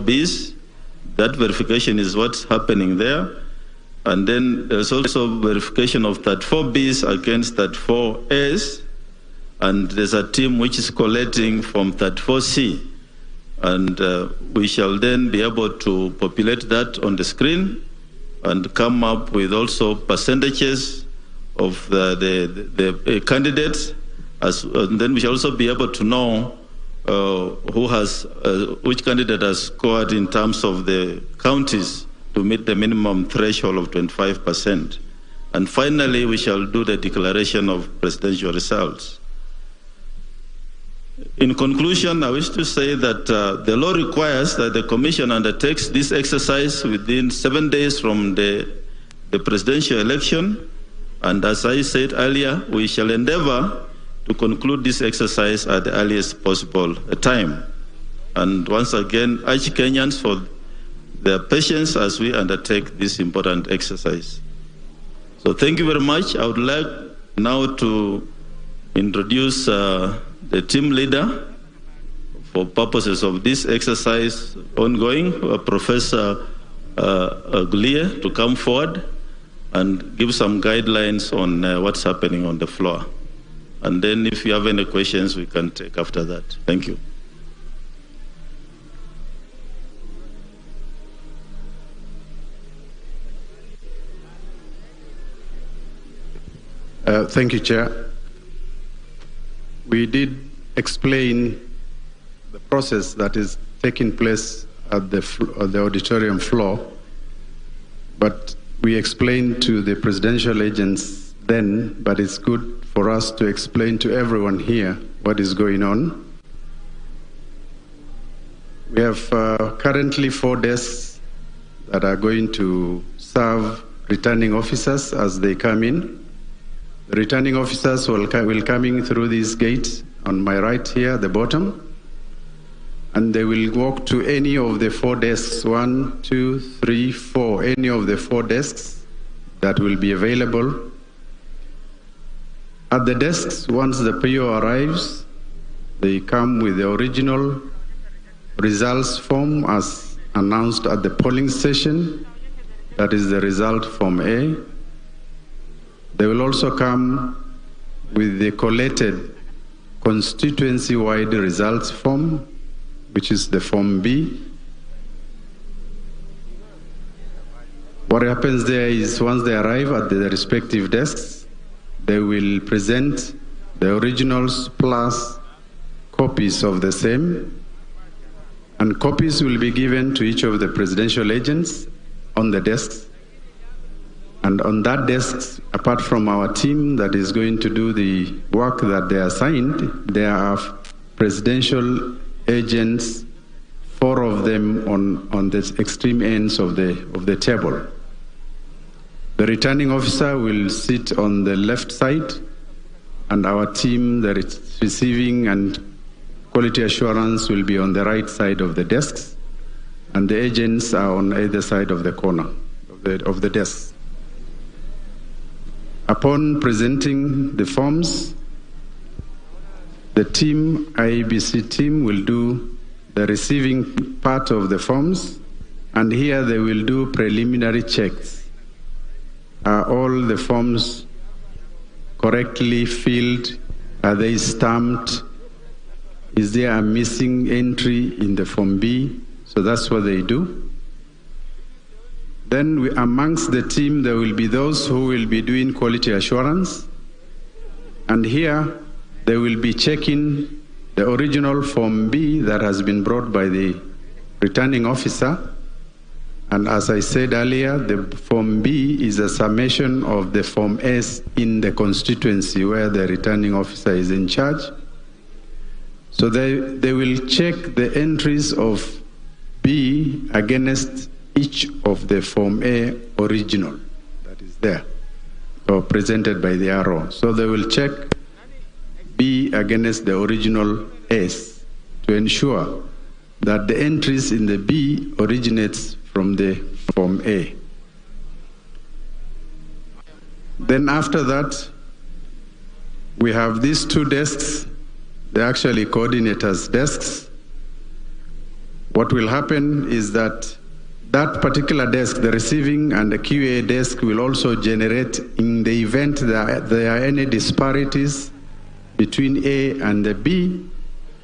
4Bs. That verification is what's happening there. And then there's also verification of 34Bs against 34As. And there's a team which is collating from 34C. And we shall then be able to populate that on the screen and come up with also percentages of the candidates. And then we shall also be able to know which candidate has scored in terms of the counties to meet the minimum threshold of 25%. And finally, we shall do the declaration of presidential results. In conclusion, I wish to say that the law requires that the Commission undertakes this exercise within 7 days from the presidential election. And as I said earlier, we shall endeavor to conclude this exercise at the earliest possible time. And once again, urge Kenyans for their patience as we undertake this important exercise. So thank you very much. I would like now to introduce the team leader for purposes of this exercise ongoing, Professor Gulie, to come forward and give some guidelines on what's happening on the floor. And then if you have any questions, we can take after that. Thank you. Thank you, Chair. We did explain the process that is taking place at the auditorium floor, but we explained to the presidential agents then, but it's good for us to explain to everyone here what is going on. We have currently 4 desks that are going to serve returning officers as they come in. The returning officers will come in through these gates on my right here at the bottom, and they will walk to any of the 4 desks, 1, 2, 3, 4, any of the 4 desks that will be available. At the desks, once the PO arrives, they come with the original results form as announced at the polling station. That is the result form A. They will also come with the collated constituency-wide results form, which is the form B. What happens there is once they arrive at the respective desks, they will present the originals plus copies of the same, and copies will be given to each of the presidential agents on the desks. And on that desk, apart from our team that is going to do the work that they are assigned, there are presidential agents, 4 of them on the extreme ends of the table. The returning officer will sit on the left side, and our team, the receiving and quality assurance, will be on the right side of the desks, and the agents are on either side of the corner of the desks. Upon presenting the forms, the team, Iebc team, will do the receiving part of the forms, and here they will do preliminary checks. Are all the forms correctly filled? Are they stamped? Is there a missing entry in the form B? So that's what they do. Then amongst the team, there will be those who will be doing quality assurance. And here, they will be checking the original Form B that has been brought by the returning officer. And as I said earlier, the Form B is a summation of the Form S in the constituency where the returning officer is in charge. So they will check the entries of B against each of the Form A original that is there, or presented by the arrow. So they will check B against the original S to ensure that the entries in the B originates from the Form A. Then after that, we have these 2 desks. They're actually coordinators' desks. what will happen is that that particular desk, the receiving and the QA desk, will also generate, in the event that there are any disparities between A and the B,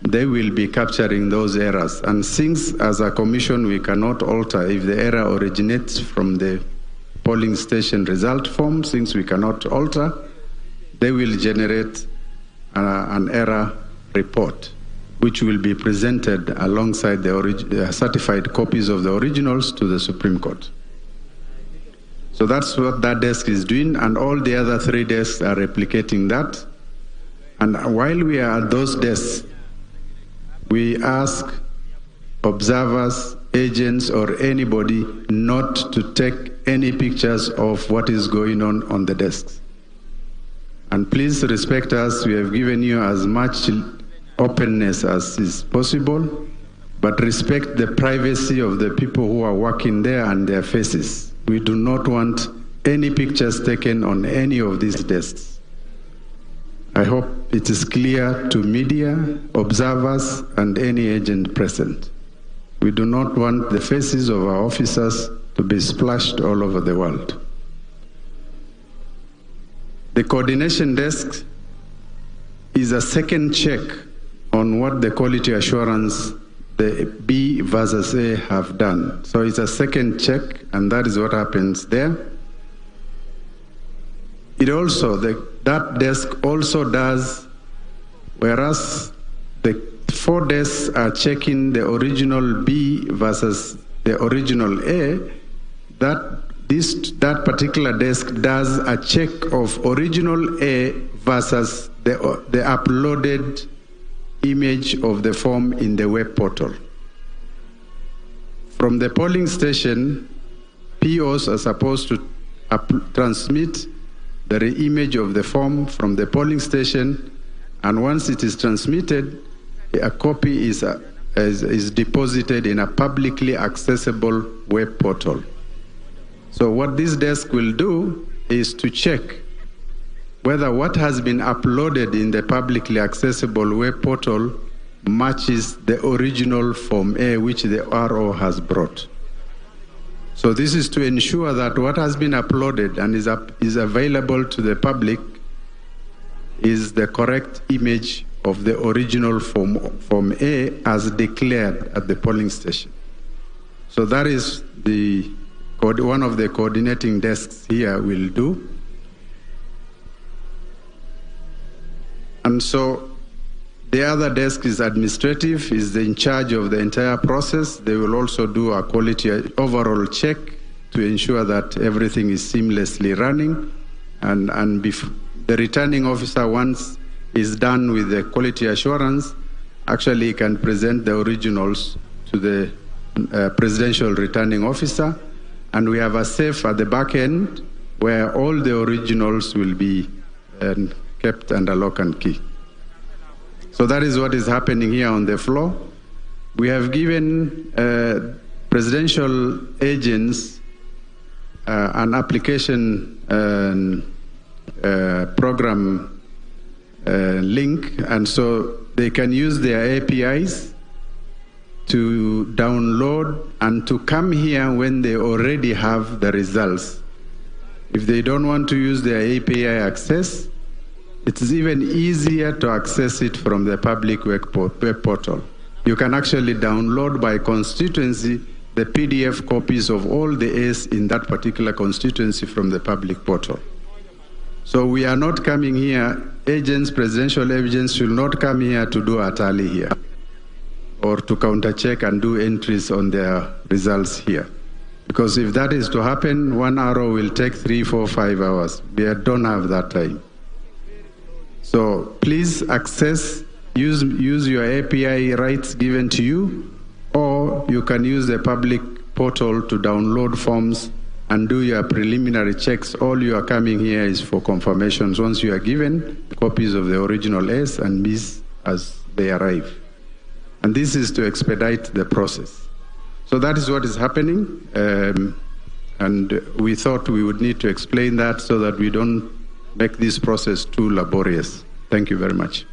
they will be capturing those errors. And since as a commission we cannot alter if the error originates from the polling station result form, since we cannot alter, they will generate an error report, which will be presented alongside the certified copies of the originals to the Supreme Court. So that's what that desk is doing, and all the other 3 desks are replicating that. And while we are at those desks, we ask observers, agents, or anybody not to take any pictures of what is going on the desks. And please respect us. We have given you as much openness as is possible, but respect the privacy of the people who are working there and their faces. We do not want any pictures taken on any of these desks. I hope it is clear to media, observers, and any agent present. We do not want the faces of our officers to be splashed all over the world. The coordination desk is a second check on what the quality assurance, the B versus A, have done. So it's a second check, and that is what happens there. It also, that desk also does, whereas the 4 desks are checking the original B versus the original A, that particular desk does a check of original A versus the uploaded image of the form in the web portal. From the polling station, POs are supposed to transmit the image of the form from the polling station, and once it is transmitted, a copy is deposited in a publicly accessible web portal. So what this desk will do is to check whether what has been uploaded in the publicly accessible web portal matches the original Form A which the RO has brought. So this is to ensure that what has been uploaded and is available to the public is the correct image of the original Form A as declared at the polling station. So that is one of the coordinating desks here will do. And so the other desk is administrative, is in charge of the entire process. They will also do a quality overall check to ensure that everything is seamlessly running. And the returning officer, once is done with the quality assurance, actually can present the originals to the presidential returning officer. And we have a safe at the back end where all the originals will be kept under lock and key. So that is what is happening here on the floor. We have given presidential agents an application program link, and so they can use their APIs to download and to come here when they already have the results. If they don't want to use their API access, it is even easier to access it from the public web portal. You can actually download by constituency the PDF copies of all the A's in that particular constituency from the public portal. So we are not coming here, presidential agents should not come here to do a tally here or to counter-check and do entries on their results here. Because if that is to happen, 1 hour will take 3, 4, 5 hours. We don't have that time. So please use your API rights given to you, or you can use the public portal to download forms and do your preliminary checks. All you are coming here is for confirmations once you are given copies of the original A's and B's as they arrive. And this is to expedite the process. So that is what is happening. And we thought we would need to explain that so that we don't make this process too laborious. Thank you very much.